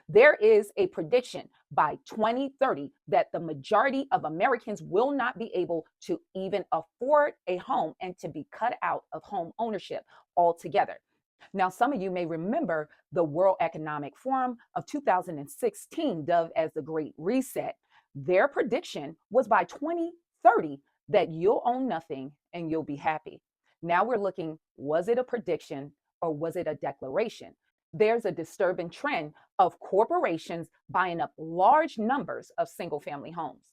There is a prediction by 2030 that the majority of Americans will not be able to even afford a home and to be cut out of home ownership altogether. Now, some of you may remember the World Economic Forum of 2016, dubbed as the Great Reset. Their prediction was by 2030 that you'll own nothing and you'll be happy. Now we're looking, was it a prediction or was it a declaration? There's a disturbing trend of corporations buying up large numbers of single family homes.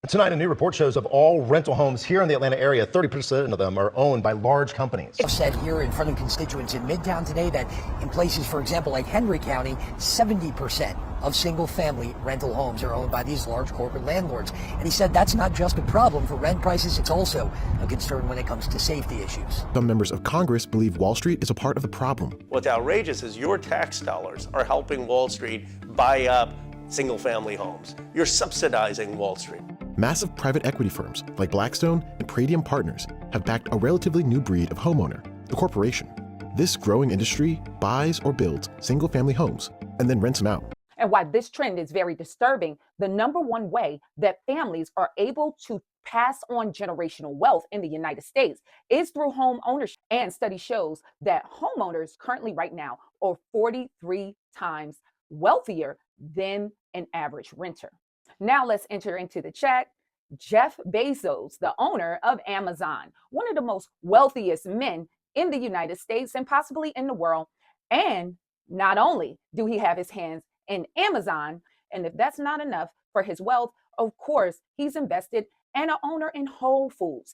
Tonight, a new report shows of all rental homes here in the Atlanta area, 30% of them are owned by large companies. I've said here in front of constituents in Midtown today that in places, for example, like Henry County, 70% of single-family rental homes are owned by these large corporate landlords. And he said that's not just a problem for rent prices, it's also a concern when it comes to safety issues. Some members of Congress believe Wall Street is a part of the problem. What's outrageous is your tax dollars are helping Wall Street buy up single-family homes. You're subsidizing Wall Street. Massive private equity firms like Blackstone and Pradium Partners have backed a relatively new breed of homeowner, the corporation. This growing industry buys or builds single-family homes and then rents them out. And why this trend is very disturbing, the number one way that families are able to pass on generational wealth in the United States is through home ownership. And study shows that homeowners currently right now are 43 times wealthier than an average renter. Now let's enter into the chat. Jeff Bezos, the owner of Amazon, one of the most wealthiest men in the United States and possibly in the world. And not only do he have his hands in Amazon, and if that's not enough for his wealth, of course, he's invested and an owner in Whole Foods,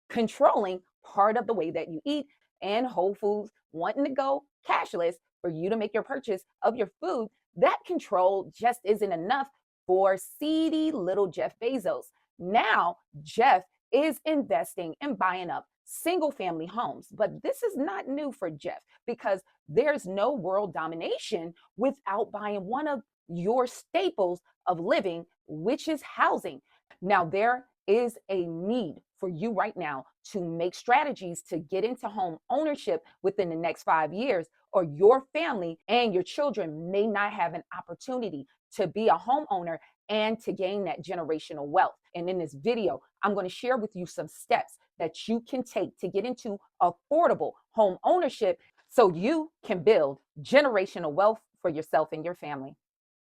controlling part of the way that you eat, and Whole Foods wanting to go cashless for you to make your purchase of your food. That control just isn't enough for seedy little Jeff Bezos. Now, Jeff is investing and buying up single family homes. But this is not new for Jeff because there's no world domination without buying one of your staples of living, which is housing. Now, there is a need for you right now to make strategies to get into home ownership within the next 5 years, or your family and your children may not have an opportunity to be a homeowner and to gain that generational wealth. And in this video, I'm going to share with you some steps that you can take to get into affordable home ownership so you can build generational wealth for yourself and your family.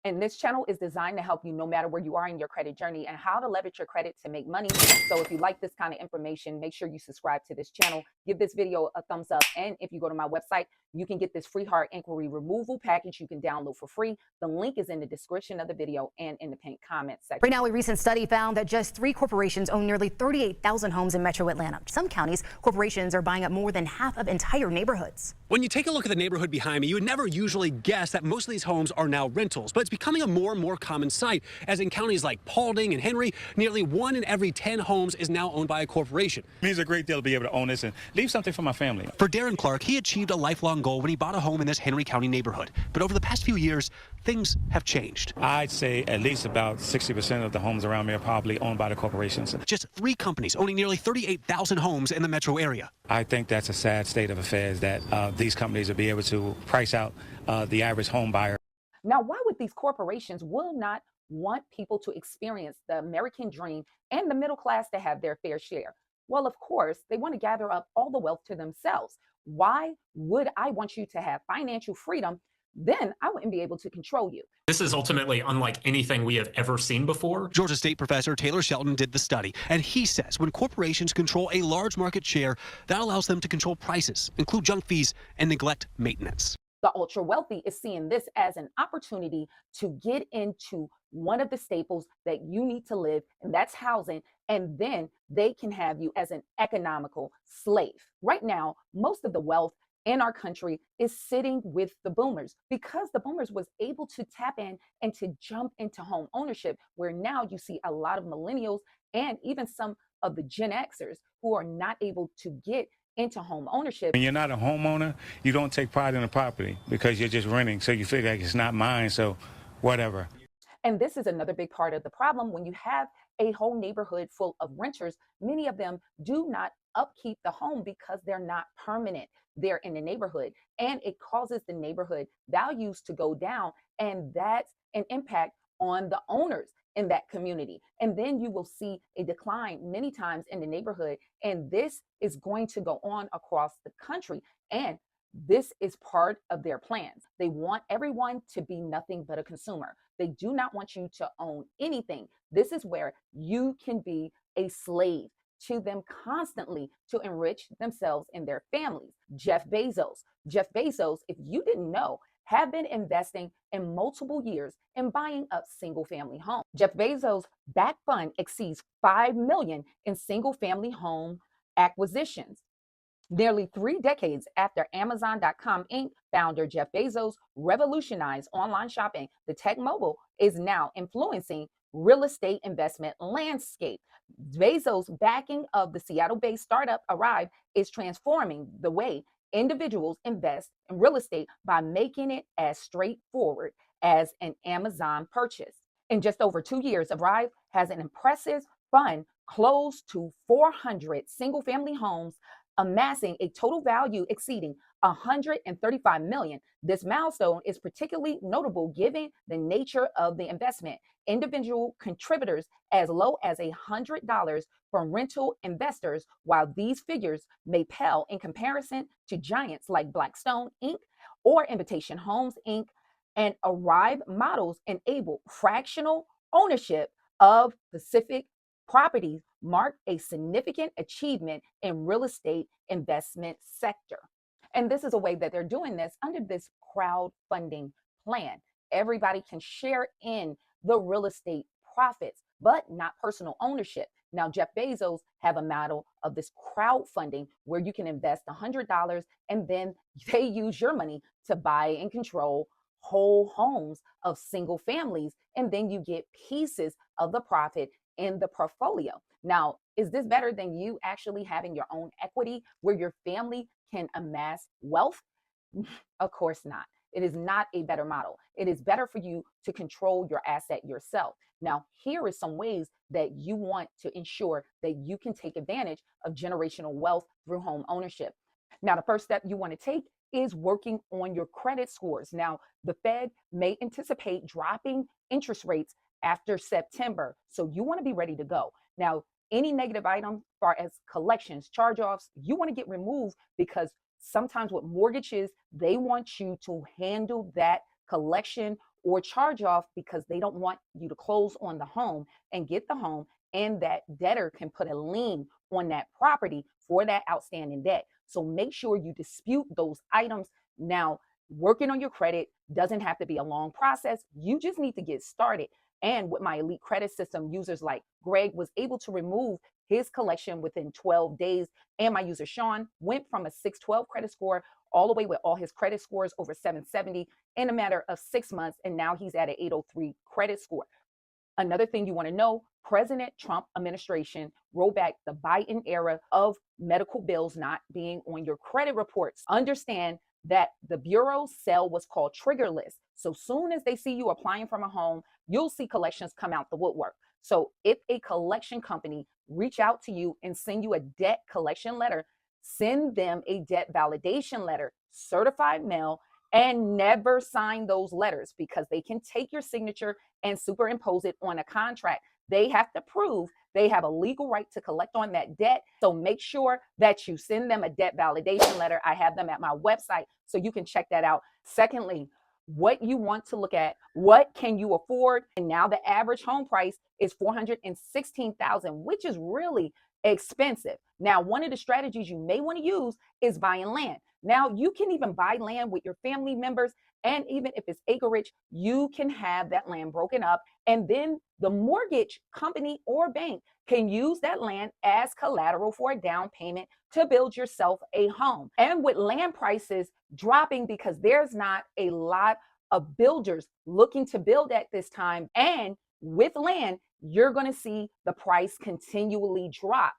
And this channel is designed to help you no matter where you are in your credit journey and how to leverage your credit to make money. So if you like this kind of information, make sure you subscribe to this channel, give this video a thumbs up. And if you go to my website, you can get this free heart inquiry removal package you can download for free. The link is in the description of the video and in the pinned comment section. Right now, a recent study found that just 3 corporations own nearly 38,000 homes in metro Atlanta. Some counties, corporations are buying up more than half of entire neighborhoods. When you take a look at the neighborhood behind me, you would never usually guess that most of these homes are now rentals, but it's becoming a more and more common sight, as in counties like Paulding and Henry, nearly 1 in every 10 homes is now owned by a corporation. It means a great deal to be able to own this and leave something for my family. For Darren Clark, he achieved a lifelong goal when he bought a home in this Henry County neighborhood. But over the past few years, things have changed. I'd say at least about 60% of the homes around me are probably owned by the corporations. Just 3 companies owning nearly 38,000 homes in the metro area. I think that's a sad state of affairs that these companies will be able to price out the average home buyer. Now, why would these corporations will not want people to experience the American dream and the middle class to have their fair share? Well, of course, they want to gather up all the wealth to themselves. Why would I want you to have financial freedom? Then I wouldn't be able to control you. This is ultimately unlike anything we have ever seen before. Georgia State professor Taylor Shelton did the study, and he says when corporations control a large market share, that allows them to control prices, include junk fees, and neglect maintenance. The ultra wealthy is seeing this as an opportunity to get into one of the staples that you need to live, and that's housing, and then they can have you as an economical slave. Right now, most of the wealth in our country is sitting with the boomers because the boomers was able to tap in and to jump into home ownership, where now you see a lot of millennials and even some of the Gen Xers who are not able to get into home ownership. When you're not a homeowner, you don't take pride in the property because you're just renting. So you feel like it's not mine, so whatever. And this is another big part of the problem. When you have a whole neighborhood full of renters, many of them do not upkeep the home because they're not permanent. They're in the neighborhood, and it causes the neighborhood values to go down. And that's an impact on the owners in that community. And then you will see a decline many times in the neighborhood. And this is going to go on across the country. And this is part of their plans. They want everyone to be nothing but a consumer. They do not want you to own anything. This is where you can be a slave to them constantly to enrich themselves and their families. Jeff Bezos, if you didn't know, have been investing in multiple years in buying up single family homes. Jeff Bezos' back fund exceeds $5 million in single family home acquisitions. Nearly 3 decades after Amazon.com Inc. founder Jeff Bezos revolutionized online shopping, the tech mogul is now influencing real estate investment landscape. Bezos' backing of the Seattle-based startup Arrive is transforming the way individuals invest in real estate by making it as straightforward as an Amazon purchase. In just over 2 years, Arrive has an impressive fund close to 400 single-family homes, amassing a total value exceeding $135 million. This milestone is particularly notable given the nature of the investment. Individual contributors as low as $100 from rental investors, while these figures may pale in comparison to giants like Blackstone Inc. or Invitation Homes Inc. And Arrive models enable fractional ownership of specific properties, mark a significant achievement in real estate investment sector. And this is a way that they're doing this under this crowdfunding plan. Everybody can share in the real estate profits, but not personal ownership. Now, Jeff Bezos have a model of this crowdfunding where you can invest $100 and then they use your money to buy and control whole homes of single families, and then you get pieces of the profit in the portfolio. Now, is this better than you actually having your own equity where your family can amass wealth? Of course not. It is not a better model. It is better for you to control your asset yourself. Now, here is some ways that you want to ensure that you can take advantage of generational wealth through home ownership. Now, the first step you want to take is working on your credit scores. Now, the Fed may anticipate dropping interest rates after September, so you want to be ready to go. Now, any negative item, as far as collections, charge-offs, you want to get removed, because sometimes with mortgages, they want you to handle that collection or charge-off because they don't want you to close on the home and get the home, and that debtor can put a lien on that property for that outstanding debt. So make sure you dispute those items. Now, working on your credit doesn't have to be a long process. You just need to get started. And with my elite credit system, users like Greg was able to remove his collection within 12 days. And my user Sean went from a 612 credit score all the way with all his credit scores over 770 in a matter of 6 months. And now he's at an 803 credit score. Another thing you want to know, President Trump administration rolled back the Biden era of medical bills not being on your credit reports. Understand that the bureau's sell what's called trigger list. So soon as they see you applying from a home, you'll see collections come out the woodwork. So if a collection company reach out to you and send you a debt collection letter, send them a debt validation letter, certified mail, and never sign those letters, because they can take your signature and superimpose it on a contract. They have to prove they have a legal right to collect on that debt. So make sure that you send them a debt validation letter. I have them at my website, so you can check that out. Secondly, what you want to look at, what can you afford? And now the average home price is $416,000, which is really expensive. Now, one of the strategies you may want to use is buying land. Now, you can even buy land with your family members, and even if it's acreage, you can have that land broken up, and then the mortgage company or bank can use that land as collateral for a down payment to build yourself a home. And with land prices dropping because there's not a lot of builders looking to build at this time, and with land, you're going to see the price continually drop.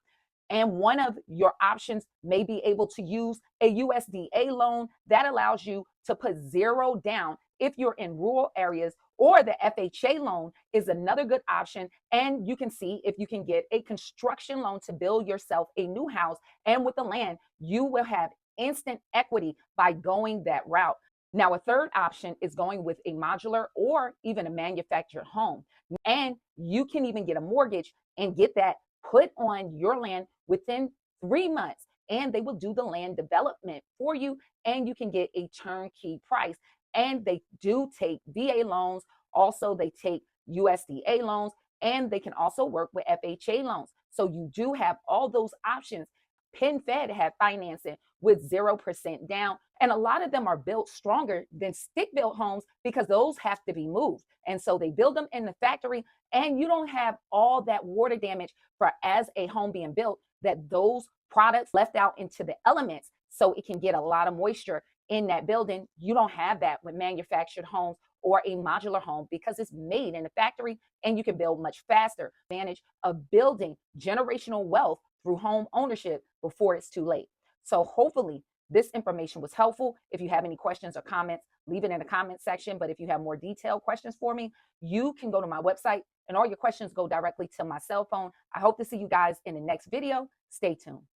And one of your options may be able to use a USDA loan that allows you to put zero down if you're in rural areas, or the FHA loan is another good option. And you can see if you can get a construction loan to build yourself a new house. And with the land, you will have instant equity by going that route. Now, a third option is going with a modular or even a manufactured home. And you can even get a mortgage and get that put on your land within 3 months. And they will do the land development for you, and you can get a turnkey price. And they do take VA loans. Also, they take USDA loans, and they can also work with FHA loans. So you do have all those options. PenFed have financing with 0% down. And a lot of them are built stronger than stick-built homes because those have to be moved. And so they build them in the factory, and you don't have all that water damage for as a home being built, that those products left out into the elements so it can get a lot of moisture in that building. You don't have that with manufactured homes or a modular home because it's made in the factory, and you can build much faster. Advantage of building generational wealth through home ownership before it's too late. So hopefully this information was helpful. If you have any questions or comments, leave it in the comment section. But if you have more detailed questions for me, you can go to my website, and all your questions go directly to my cell phone. I hope to see you guys in the next video. Stay tuned.